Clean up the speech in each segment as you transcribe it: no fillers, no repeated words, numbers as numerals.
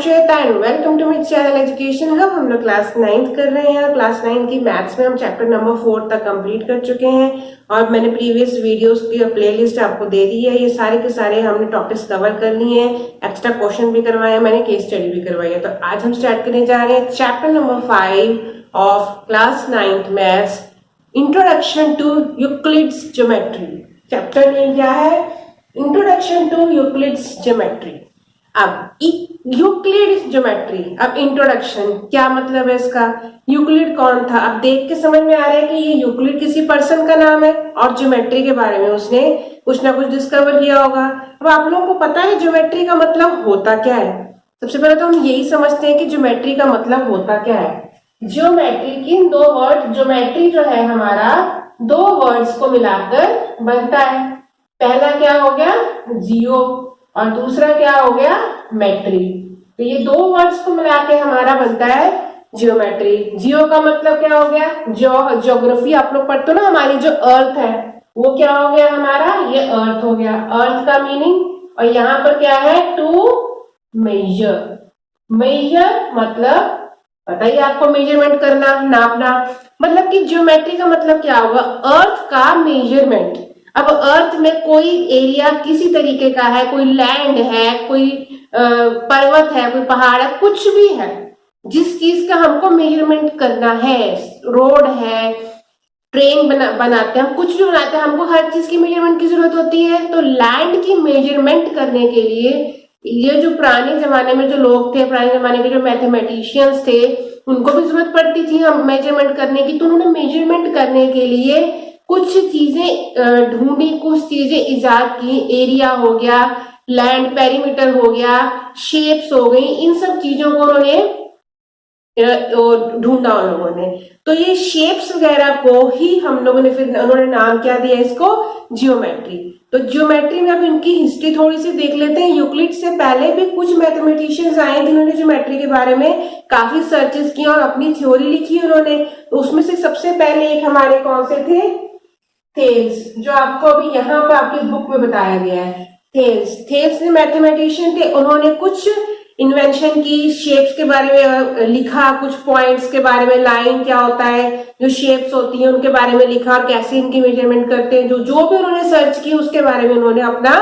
Shweta and welcome to my channel education hub. हम लोग class 9th कर रहे हैं। क्लास 9 की मैथ्स में हम चैप्टर नंबर 4 तक कंप्लीट कर चुके हैं और मैंने प्रीवियस वीडियोस की प्लेलिस्ट आपको दे दी है। ये सारे के सारे हमने टॉपिक्स कवर कर लिए हैं, एक्स्ट्रा क्वेश्चन भी करवाए हैं, मैंने केस स्टडी भी करवाई है। तो आज हम स्टार्ट करने जा रहे हैं chapter number 5 of class 9th maths, introduction to Euclid's geometry. Chapter name क्या है? Introduction to Euclid's geometry. अब यूक्लिड ज्योमेट्री, अब इंट्रोडक्शन क्या मतलब है इसका? यूक्लिड कौन था? अब देख के समझ में आ रहा है कि ये यूक्लिड किसी पर्सन का नाम है और ज्योमेट्री के बारे में उसने कुछ ना कुछ डिस्कवर किया होगा। अब आप लोगों को पता है ज्योमेट्री का मतलब होता क्या है? सबसे पहले तो हम यही समझते हैं कि ज्योमेट्री का मतलब होता क्या है। ज्योमेट्री किन दो वर्ड, ज्योमेट्री जो है हमारा दो वर्ड्स को मिलाकर बनता है। पहला क्या हो गया? जियो और दूसरा क्या हो गया? मेट्री। तो ये दो वर्ड्स को मिला के हमारा बनता है जियोमेट्री। जियो का मतलब क्या हो गया? ज्योग्राफी आप लोग पढ़ते हो ना, हमारी जो अर्थ है वो क्या हो गया हमारा? ये अर्थ हो गया, अर्थ का मीनिंग। और यहाँ पर क्या है? To major. मेजर मतलब पता ही आपको, मेजरमेंट करना, नापना। मतलब कि ज्योमेट्री का मतलब क्या होगा? अर्थ का मेजरमेंट। अब अर्थ में कोई एरिया किसी तरीके का है, कोई लैंड है, कोई पर्वत है, कोई पहाड़ है, कुछ भी है, जिस चीज का हमको मेजरमेंट करना है, रोड है, ट्रेन बनाते हैं, हम कुछ भी बनाते हैं, हमको हर चीज की मेजरमेंट की जरूरत होती है। तो लैंड की मेजरमेंट करने के लिए ये जो पुराने जमाने में जो लोग थे, पुराने जमाने के जो मैथमेटिशियंस थे, उनको भी जरूरत पड़ती थी हम मेजरमेंट करने की। तो उन्होंने मेजरमेंट करने के लिए कुछ चीजें ढूंढी, कुछ चीजें इजाद की। एरिया हो गया, लैंड पेरीमीटर हो गया, शेप्स हो गई, इन सब चीजों को उन्होंने ढूंढा उन लोगों ने। तो ये शेप्स वगैरह को ही हम लोगों ने फिर उन्होंने नाम क्या दिया इसको? जियोमेट्री। तो जियोमेट्री में अब इनकी हिस्ट्री थोड़ी सी देख लेते हैं। यूक्लिड से पहले भी कुछ मैथमेटिशियंस आए जिन्होंने ज्योमेट्री के बारे में काफी सर्चेस किए और अपनी थ्योरी लिखी उन्होंने। तो उसमें से सबसे पहले एक हमारे कौन से थे? थेल्स, जो आपको अभी यहाँ पर आपकी बुक में बताया गया है। थेल्स ने मैथमेटिशियन थे, उन्होंने कुछ इन्वेंशन की, शेप्स के बारे में लिखा, कुछ पॉइंट्स के बारे में, लाइन क्या होता है, जो शेप्स होती हैं उनके बारे में लिखा और कैसे इनकी मेजरमेंट करते हैं। जो भी उन्होंने सर्च की उसके बारे में उन्होंने अपना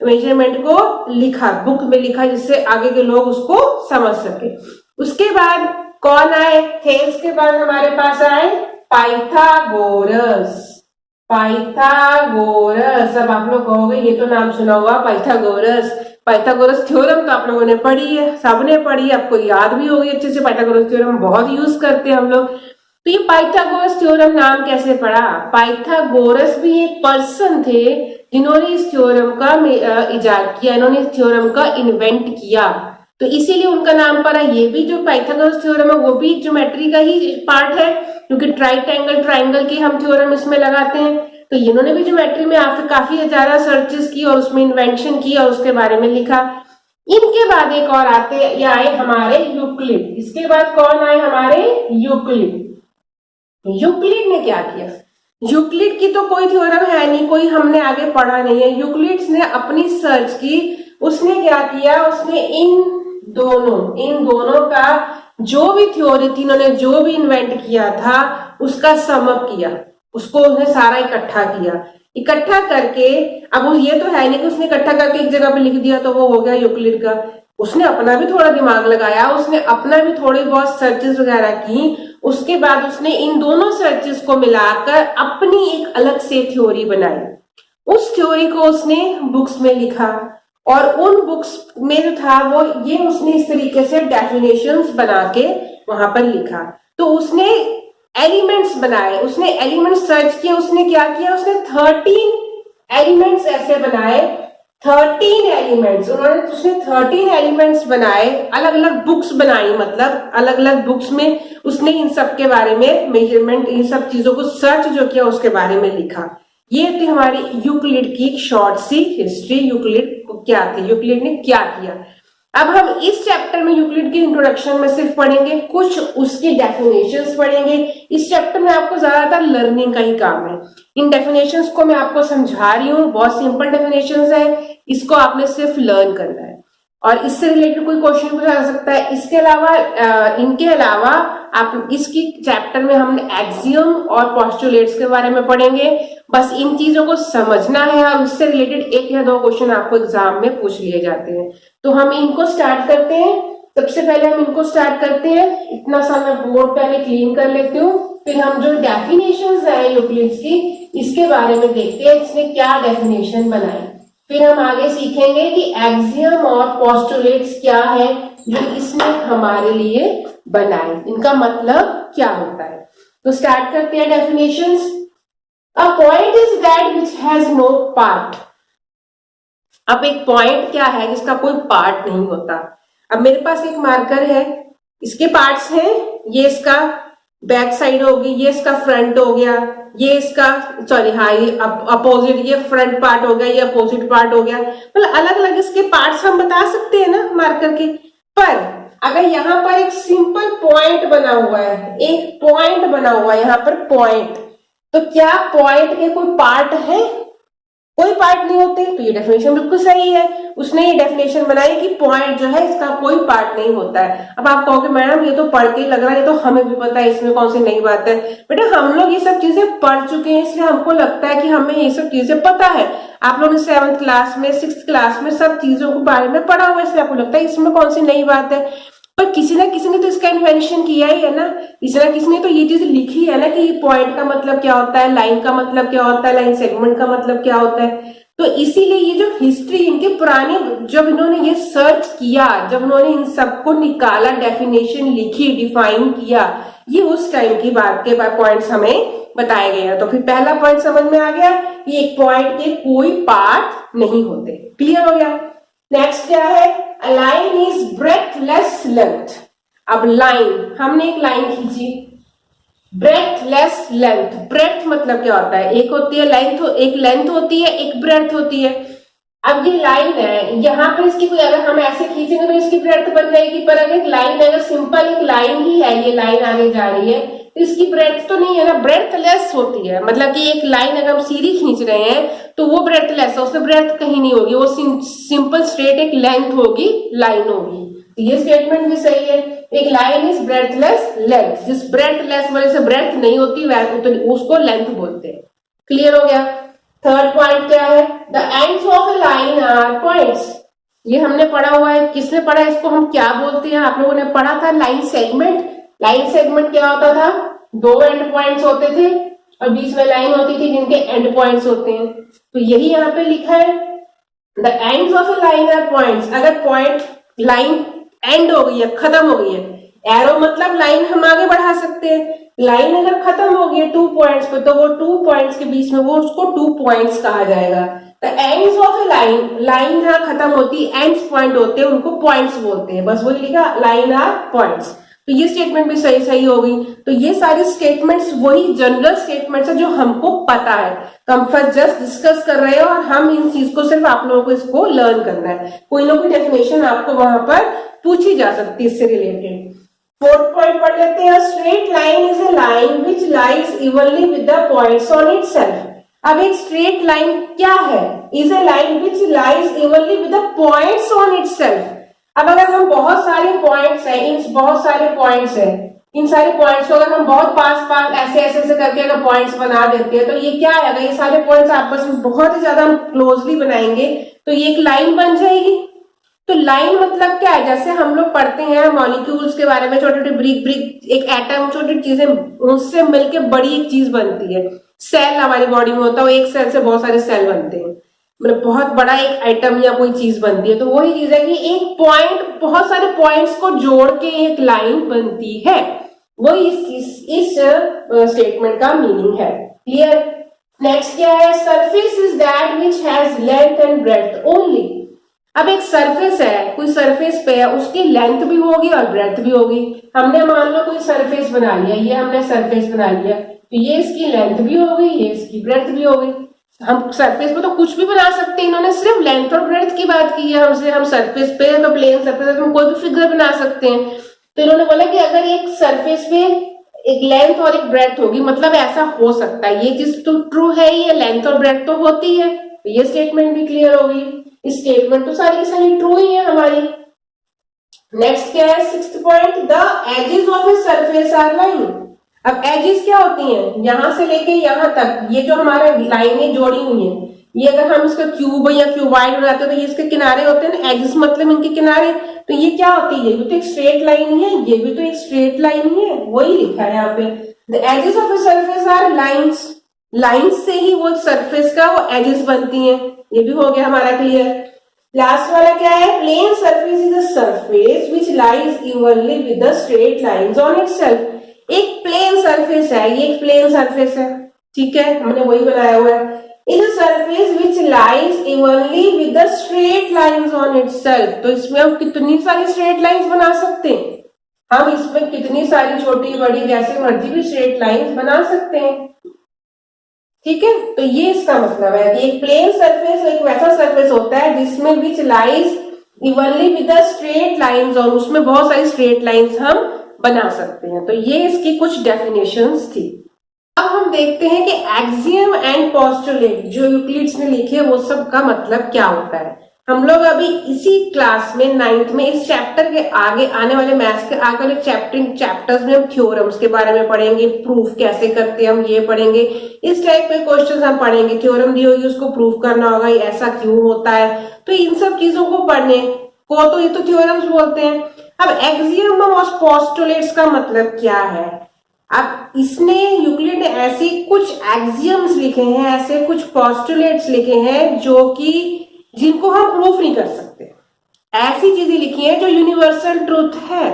मेजरमेंट को लिखा, बुक में लिखा, जिससे आगे के लोग उसको समझ सके। उसके बाद कौन आए? थेल्स के बाद हमारे पास आए पाइथागोरस। पाइथागोरस, अब आप लोग कहोगे ये तो नाम सुना हुआ पाइथागोरस। पाइथागोरस थ्योरम तो आप लोगों ने पढ़ी है, सबने पढ़ी, आपको याद भी होगी अच्छे से। पाइथागोरस थ्योरम बहुत यूज करते हैं हम लोग। तो ये पाइथागोरस थ्योरम नाम कैसे पड़ा? पाइथागोरस भी एक पर्सन थे जिन्होंने इस थ्योरम का इजाद किया, इन्होंने इस थ्योरम का इन्वेंट किया, तो इसीलिए उनका नाम पड़ा। ये भी जो पाइथागोरस थ्योरम है वो भी ज्योमेट्री का ही पार्ट है, क्योंकि ट्राइंगल की हम थ्योरम इसमें लगाते हैं। तो इन्होंने भी ज्योमेट्री में काफी ज्यादा सर्चेस की और उसमें इन्वेंशन की और उसके बारे में लिखा। इनके बाद एक और आए हमारे यूक्लिड। इसके बाद कौन आए हमारे? यूक्लिड। यूक्लिड ने क्या किया? यूक्लिड की तो कोई थ्योरम है नहीं, कोई हमने आगे पढ़ा नहीं है। यूक्लिड ने अपनी सर्च की, उसने क्या किया? उसने इन दोनों का जो भी थ्योरी थी, इन्होंने जो भी इन्वेंट किया था उसका समअप किया, उसको उसने सारा इकट्ठा किया। इकट्ठा करके, अब ये तो है नहीं कि उसने इकट्ठा करके एक जगह पे लिख दिया तो वो हो गया यूक्लिड का। उसने अपना भी थोड़ा दिमाग लगाया, उसने अपना भी थोड़ी बहुत सर्चेस वगैरह की। उसके बाद उसने इन दोनों सर्चेस को मिलाकर अपनी एक अलग से थ्योरी बनाई। उस थ्योरी को उसने बुक्स में लिखा और उन बुक्स में जो था वो ये उसने इस तरीके से डेफिनेशंस बना के वहां पर लिखा। तो उसने एलिमेंट्स बनाए, उसने एलिमेंट्स सर्च किए। उसने क्या किया? उसने 13 एलिमेंट्स ऐसे बनाए, 13 एलिमेंट्स उसने 13 एलिमेंट्स बनाए, अलग अलग बुक्स बनाई, मतलब अलग अलग बुक्स में उसने इन सब के बारे में मेजरमेंट, इन सब चीजों को सर्च जो किया उसके बारे में लिखा। ये थी हमारी यूक्लिड की शॉर्ट सी हिस्ट्री। यूक्लिड को क्या थी, यूक्लिड ने क्या किया। अब हम इस चैप्टर में यूक्लिड की इंट्रोडक्शन में सिर्फ पढ़ेंगे, कुछ उसकी डेफिनेशंस पढ़ेंगे। इस चैप्टर में आपको ज्यादातर लर्निंग का ही काम है। इन डेफिनेशंस को मैं आपको समझा रही हूँ, बहुत सिंपल डेफिनेशंस है, इसको आपने सिर्फ लर्न करना है। और इससे रिलेटेड कोई क्वेश्चन पूछा जा सकता है। इसके अलावा इनके अलावा आप इसकी चैप्टर में हमने एक्सियम और पोस्टुलेट्स के बारे में पढ़ेंगे। बस इन चीजों को समझना है और उससे रिलेटेड एक या दो क्वेश्चन आपको एग्जाम में पूछ लिए जाते हैं। तो हम इनको स्टार्ट करते हैं। सबसे पहले हम इनको स्टार्ट करते हैं। इतना सा मैं बोर्ड पहले क्लीन कर लेती हूँ, फिर हम जो डेफिनेशंस है यूक्लिड्स की इसके बारे में देखते हैं, इसने क्या डेफिनेशन बनाई। फिर हम आगे सीखेंगे कि एक्सियम और पोस्टुलेट्स क्या है जो इसने हमारे लिए बनाए, इनका मतलब क्या होता है। तो स्टार्ट करते हैं definitions. A point is that which has no part. अब एक पॉइंट क्या है जिसका कोई पार्ट नहीं होता। अब मेरे पास एक मार्कर है, इसके पार्ट्स हैं, ये इसका बैक साइड होगी, ये इसका फ्रंट हो गया, ये इसका सॉरी हाँ ये अपोजिट, ये फ्रंट पार्ट हो गया, ये अपोजिट पार्ट हो गया। मतलब अलग अलग इसके पार्ट्स हम बता सकते हैं ना मार्कर के। पर अगर यहाँ पर एक सिंपल पॉइंट बना हुआ है, एक पॉइंट बना हुआ है यहाँ पर पॉइंट, तो क्या पॉइंट के कोई पार्ट है? कोई पार्ट नहीं होते। तो ये डेफिनेशन बिल्कुल सही है, उसने ये डेफिनेशन बनाई कि पॉइंट जो है इसका कोई पार्ट नहीं होता है। अब आप कहोगे मैडम ये तो पढ़ के लग रहा है, ये तो हमें भी पता है, इसमें कौन सी नई बात है। बेटा हम लोग ये सब चीजें पढ़ चुके हैं, इसलिए हमको लगता है कि हमें ये सब चीजें पता है। आप लोगों ने 7th क्लास में 6th क्लास में सब चीजों के बारे में पढ़ा हुआ है, इसलिए आपको लगता है इसमें कौन सी नई बात है। पर किसी ना किसी ने तो इसका इन्वेंशन किया ही है ना, किसी ना किसी ने तो ये चीज लिखी है ना कि पॉइंट का मतलब क्या होता है, लाइन का मतलब क्या होता है, लाइन सेगमेंट का मतलब क्या होता है। तो इसीलिए ये जो हिस्ट्री इनके पुराने, जब इन्होंने ये सर्च किया, जब उन्होंने इन सबको निकाला, डेफिनेशन लिखी, डिफाइन किया, ये उस टाइम की बात के पॉइंट्स हमें बताए गए हैं। तो फिर पहला पॉइंट समझ में आ गया कि एक पॉइंट के कोई पार्ट नहीं होते। क्लियर हो गया। नेक्स्ट क्या है? A line is breathless length. अब लाइन, हमने एक लाइन खींची, ब्रेथलेस लेंथ। ब्रेथ मतलब क्या होता है? एक होती है लेंथ, एक लेंथ होती है, एक ब्रेथ होती है। अब ये लाइन है, यहाँ पर इसकी कोई, अगर हम ऐसे खींचेंगे तो इसकी ब्रेथ बन जाएगी, पर अगर एक लाइन है, अगर सिंपल एक लाइन ही है, ये लाइन आगे जा रही है, तो इसकी ब्रेथ तो नहीं है ना, ब्रेथलेस होती है। मतलब कि एक लाइन अगर हम सीधी खींच रहे हैं तो वो ब्रेथलेस है, उसमें ब्रेथ कहीं नहीं होगी, वो सिंपल स्ट्रेट एक लेंथ होगी, लाइन होगी। ये स्टेटमेंट भी सही है। एक लाइन इज ब्रेथलेस लेंथ, जिस ब्रेथलेस वाले से ब्रेथ नहीं होती वह तो उसको लेंथ बोलते हैं। क्लियर हो गया। थर्ड पॉइंट क्या है? The ends of a line are points. ये हमने पढ़ा हुआ है, किसने पढ़ा है इसको? हम क्या बोलते हैं? आप लोगों ने पढ़ा था लाइन सेगमेंट। लाइन सेगमेंट क्या होता था? दो एंड पॉइंट्स होते थे और बीच में लाइन होती थी जिनके एंड पॉइंट्स होते हैं। तो यही यहाँ पे लिखा है, the ends of a line are points. अगर पॉइंट, लाइन एंड हो गई है, खत्म हो गई है, एरो मतलब लाइन हम आगे बढ़ा सकते हैं। लाइन अगर खत्म हो गई है 2 पॉइंट्स पे, तो वो 2 पॉइंट्स के बीच में वो उसको 2 पॉइंट्स कहा जाएगा। The ends of a line, line जहां खत्म होती है, एंड्स पॉइंट होते हैं, उनको पॉइंट्स बोलते हैं। बस वही लिखा, लाइन आर पॉइंट्स। तो ये स्टेटमेंट भी सही हो गई। तो ये सारी स्टेटमेंट्स वही जनरल स्टेटमेंट्स है जो हमको पता है, तो हम फर्स्ट जस्ट डिस्कस कर रहे हैं और हम इन चीज को सिर्फ आप लोगों को इसको लर्न करना है। कोई ना कोई डेफिनेशन आपको वहां पर पूछी जा सकती है इससे रिलेटेड। फोर्थ पॉइंट पढ़ लेते हैं। Straight line is a line which lies evenly with the points on itself. अब एक स्ट्रेट लाइन क्या है? Is a line which lies evenly with the points on itself. अब अगर हम बहुत सारे पॉइंट्स हैं, इन बहुत सारे पॉइंट्स हैं, इन सारे पॉइंट्स को अगर हम बहुत पास ऐसे ऐसे करके अगर पॉइंट्स बना देते हैं, तो ये क्या है? अगर ये सारे पॉइंट्स आपस में बहुत ही ज्यादा हम क्लोजली बनाएंगे तो ये एक लाइन बन जाएगी। तो लाइन मतलब क्या है? जैसे हम लोग पढ़ते हैं मॉलिक्यूल्स के बारे में, छोटे छोटे ब्रिक एक एटम, छोटी चीजें, उससे मिलकर बड़ी एक चीज बनती है। सेल हमारी बॉडी में होता है, एक सेल से बहुत सारे सेल बनते हैं, मतलब बहुत बड़ा एक आइटम या कोई चीज बनती है। तो वही चीज है कि एक पॉइंट, बहुत सारे पॉइंट्स को जोड़ के एक लाइन बनती है। वही इस स्टेटमेंट का मीनिंग है। क्लियर। नेक्स्ट क्या है? Surface is that which has length and breadth only. अब एक सरफेस है, कोई सरफेस पे है, उसकी लेंथ भी होगी और ब्रेड्थ भी होगी। हमने मान लो कोई सरफेस बना लिया, ये हमने सरफेस बना लिया, तो ये इसकी लेंथ भी हो गई, ये इसकी ब्रेड्थ भी हो गई। हम सरफेस पे तो कुछ भी बना सकते हैं, इन्होंने सिर्फ लेंथ और ब्रेड्थ की बात की है हमसे। हम सरफेस पे, तो प्लेन सरफेस है, तो हम कोई भी फिगर बना सकते हैं। तो इन्होंने बोला कि अगर एक सरफेस पे एक लेंथ और एक ब्रेड्थ होगी, मतलब ऐसा हो सकता है, ये चीज तो ट्रू है, ये लेंथ और ब्रेड्थ तो होती है। तो ये स्टेटमेंट भी क्लियर होगी। स्टेटमेंट तो सारी की सारी ट्रू ही है हमारी। नेक्स्ट क्या है, 6th point, the edges of a surface are line. अब एजेस क्या होती हैं, यहां से लेके यहां तक ये जो हमारे लाइनें जोड़ी हुई हैं, ये अगर हम इसका क्यूब या क्यूबाइड बनाते हैं तो ये इसके किनारे होते हैं ना, एजेस मतलब इनके किनारे। तो ये क्या होती है, ये भी तो एक स्ट्रेट लाइन ही है, ये भी तो एक स्ट्रेट लाइन ही है, वही लिखा है यहाँ पे। The edges of a surface are lines, lines से ही वो सरफेस का वो एजेस बनती हैं। ये भी हो गया हमारा क्लियर। लास्ट वाला क्या है, plane surface is a surface which lies evenly with the straight lines on itself. एक प्लेन सरफेस है, ये एक प्लेन सरफेस है, ठीक है, हमने वही बनाया हुआ है। Is a surface which lies evenly with the straight lines on itself. तो इसमें हम कितनी सारी स्ट्रेट लाइंस बना सकते हैं, हम इसमें कितनी सारी छोटी बड़ी जैसे मर्जी भी स्ट्रेट लाइंस बना सकते हैं, ठीक है। तो ये इसका मतलब है कि एक प्लेन सरफेस एक वैसा सरफेस होता है जिसमें which lies evenly with the straight lines, और उसमें बहुत सारी स्ट्रेट लाइंस हम बना सकते हैं। तो ये इसकी कुछ डेफिनेशंस थी। अब हम देखते हैं कि एक्सियम एंड पोस्टुलेट जो यूक्लिड्स ने लिखे वो सब का मतलब क्या होता है। हम लोग अभी इसी क्लास में 9th में इस चैप्टर के आगे आने वाले मैथ्स के आगे वाले चैप्टर्स में हम थ्योरम्स के बारे में पढ़ेंगे, प्रूफ कैसे करते हैं हम ये पढ़ेंगे। इस टाइप के क्वेश्चंस हम पढ़ेंगे, थ्योरम दी होगी उसको प्रूफ करना होगा, ये ऐसा क्यों होता है। तो इन सब चीजों को पढ़ने को तो ये तो थ्योरम्स बोलते हैं। अब एक्सियम और पोस्टुलेट्स का मतलब क्या है। अब इसने यूक्लिड ने ऐसी कुछ एक्सियम्स लिखे हैं, ऐसे कुछ पोस्टुलेट्स लिखे हैं जो कि जिनको हम प्रूफ नहीं कर सकते, ऐसी चीजें लिखी हैं जो यूनिवर्सल ट्रूथ है।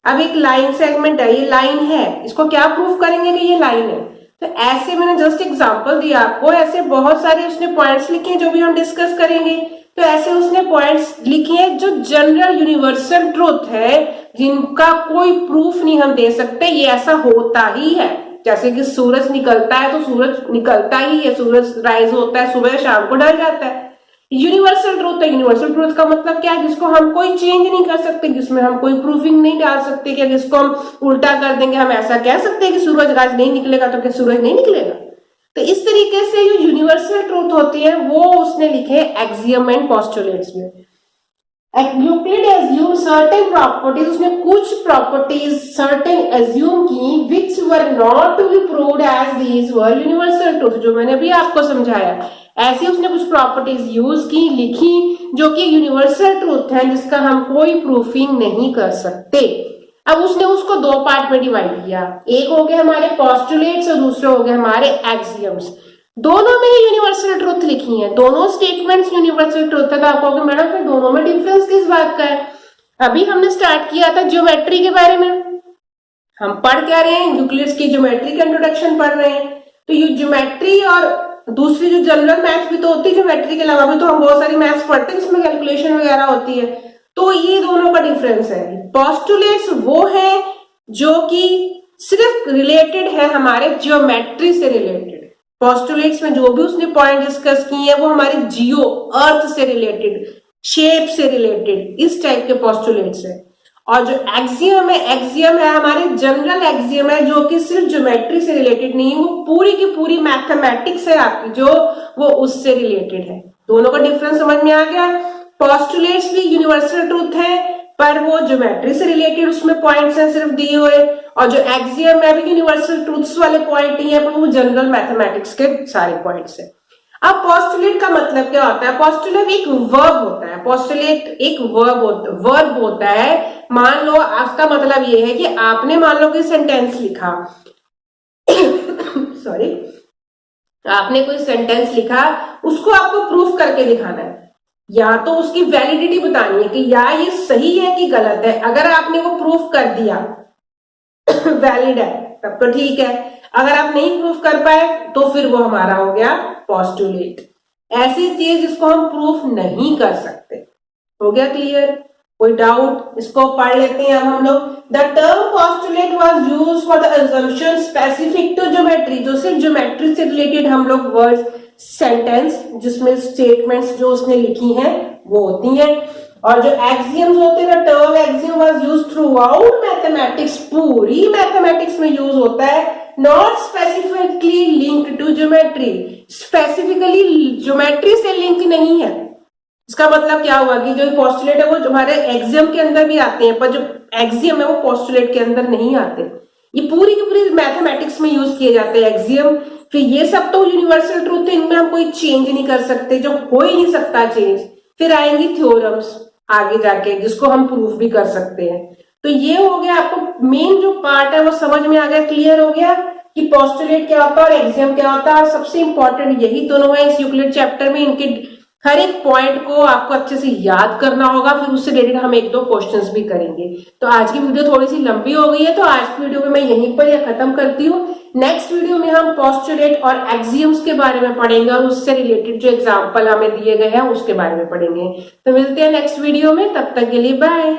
अब एक लाइन सेगमेंट है, ये लाइन है, इसको क्या प्रूफ करेंगे कि ये लाइन है। तो ऐसे मैंने जस्ट एग्जांपल दिया आपको, ऐसे बहुत सारे उसने पॉइंट्स लिखे हैं जो भी हम डिस्कस करेंगे। तो ऐसे उसने पॉइंट्स लिखे हैं जो जनरल यूनिवर्सल ट्रूथ है, जिनका कोई प्रूफ नहीं हम दे सकते, ये ऐसा होता ही है। जैसे कि सूरज निकलता है तो सूरज निकलता ही है, सूरज राइज होता है सुबह, शाम को ढल जाता है। यूनिवर्सल ट्रूथ है। यूनिवर्सल ट्रूथ का मतलब क्या है, जिसको हम कोई चेंज नहीं कर सकते, जिसमें हम कोई प्रूफिंग नहीं डाल सकते, क्या जिसको हम उल्टा कर देंगे, हम ऐसा कह सकते हैं कि सूरज आज नहीं निकलेगा तो क्या सूरज नहीं निकलेगा। तो इस तरीके से जो यूनिवर्सल ट्रूथ होती है वो उसने लिखे एक्सियम एंड पोस्टुलेट्स में। यूक्लिड एज्यूम सर्टेन प्रॉपर्टीज, उसने कुछ प्रॉपर्टीज सर्टेन एज्यूम की which were not to be proved as these were universal truth, जो मैंने अभी आपको समझाया। ऐसी उसने कुछ प्रॉपर्टीज यूज की, लिखी, जो कि यूनिवर्सल ट्रूथ है, जिसका हम कोई प्रूफिंग नहीं कर सकते। अब उसने उसको दो पार्ट में डिवाइड किया, एक हो गए हमारे पोस्टुलेट्स और दूसरे हो गए हमारे एक्सियम्स। दोनों में ही यूनिवर्सल ट्रूथ लिखी है, दोनों स्टेटमेंट्स यूनिवर्सल ट्रूथ है। तो आप कहोगे मैडम फिर दोनों में डिफरेंस किस बात का है। अभी हमने स्टार्ट किया था ज्योमेट्री के बारे में, हम पढ़ क्या रहे हैं, यूक्लिड्स की ज्योमेट्री का इंट्रोडक्शन पढ़ रहे हैं। तो ये ज्योमेट्री और दूसरी जो जनरल मैथ्स भी तो होती है ज्योमेट्री के अलावा भी तो हम बहुत सारी मैथ्स पढ़ते हैं जिसमें कैलकुलेशन वगैरह होती है। तो ये दोनों का डिफरेंस है। पोस्टुलेट्स वो है जो कि सिर्फ रिलेटेड है हमारे ज्योमेट्री से रिलेटेड। पोस्टुलेट्स में जो भी उसने पॉइंट डिस्कस किए हैं वो हमारे जियो अर्थ से रिलेटेड, शेप से रिलेटेड, इस टाइप के पोस्टुलेट्स है। और जो एक्सियम है हमारे जनरल एक्सियम है, जो कि सिर्फ ज्योमेट्री से रिलेटेड नहीं है, वो पूरी की पूरी मैथमेटिक्स है आपकी, जो वो उससे रिलेटेड है। दोनों का डिफरेंस समझ में आ गया। पोस्टुलेट्स भी यूनिवर्सल ट्रूथ है पर वो ज्योमेट्री से रिलेटेड उसमें पॉइंट्स हैं सिर्फ दिए हुए, और जो एक्सियम है भी यूनिवर्सल ट्रूथ्स वाले पॉइंट ही है पर वो जनरल मैथमेटिक्स के सारे पॉइंट्स है। अब पोस्टुलेट का मतलब क्या होता है, पोस्टुलेट एक वर्ब होता है, पोस्टुलेट एक वर्ब होता है। मान लो आपका मतलब ये है कि आपने मान लो कोई सेंटेंस लिखा सॉरी, आपने कोई सेंटेंस लिखा, उसको आपको प्रूफ करके दिखाना है, या तो उसकी वैलिडिटी बतानी है कि या ये सही है कि गलत है। अगर आपने वो प्रूफ कर दिया वैलिड है तब तो ठीक है, अगर आप नहीं प्रूफ कर पाए तो फिर वो हमारा हो गया पोस्टुलेट। ऐसी चीज जिसको हम प्रूफ नहीं कर सकते। हो गया क्लियर, कोई डाउट, इसको पढ़ लेते हैं अब हम लोग। The term postulate was used for the assumption specific to geometry, जो सिर्फ ज्योमेट्री से रिलेटेड हम लोग वर्ड्स, सेंटेंस जिसमें स्टेटमेंट्स जो उसने लिखी हैं वो होती हैं। और जो एक्सियम्स होते हैं, term axiom was used throughout mathematics, पूरी मैथमेटिक्स में यूज होता है, not specifically linked to geometry, specifically geometry से लिंक नहीं है। इसका मतलब क्या हुआ कि जो पोस्टुलेट है वो हमारे एग्जाम के अंदर भी आते हैं, पर जो एक्सियम है वो पोस्टुलेट के अंदर नहीं आते। ये पूरी की पूरी मैथमेटिक्स में यूज किए जाते हैं एक्सियम। फिर ये सब तो यूनिवर्सल ट्रूथ है, इनमें हम कोई चेंज नहीं कर सकते, जो हो ही नहीं सकता चेंज। फिर आएंगी थ्योरम्स आगे जाके, जिसको हम प्रूफ भी कर सकते हैं। तो ये हो गया, आपको मेन जो पार्ट है वो समझ में आ गया, क्लियर हो गया कि पोस्टुलेट क्या होता है और एक्सियम क्या होता है। और सबसे इंपॉर्टेंट यही दोनों है इस यूक्लिड चैप्टर में, इनके हर एक पॉइंट को आपको अच्छे से याद करना होगा, फिर उससे रिलेटेड हम एक दो क्वेश्चंस भी करेंगे। तो आज की वीडियो थोड़ी सी लंबी हो गई है, तो आज की वीडियो में मैं यहीं पर यह खत्म करती हूँ। नेक्स्ट वीडियो में हम पोस्टुलेट और एक्सियम्स के बारे में पढ़ेंगे और उससे रिलेटेड जो एग्जाम्पल हमें दिए गए हैं उसके बारे में पढ़ेंगे। तो मिलते हैं नेक्स्ट वीडियो में, तब तक के लिए बाय।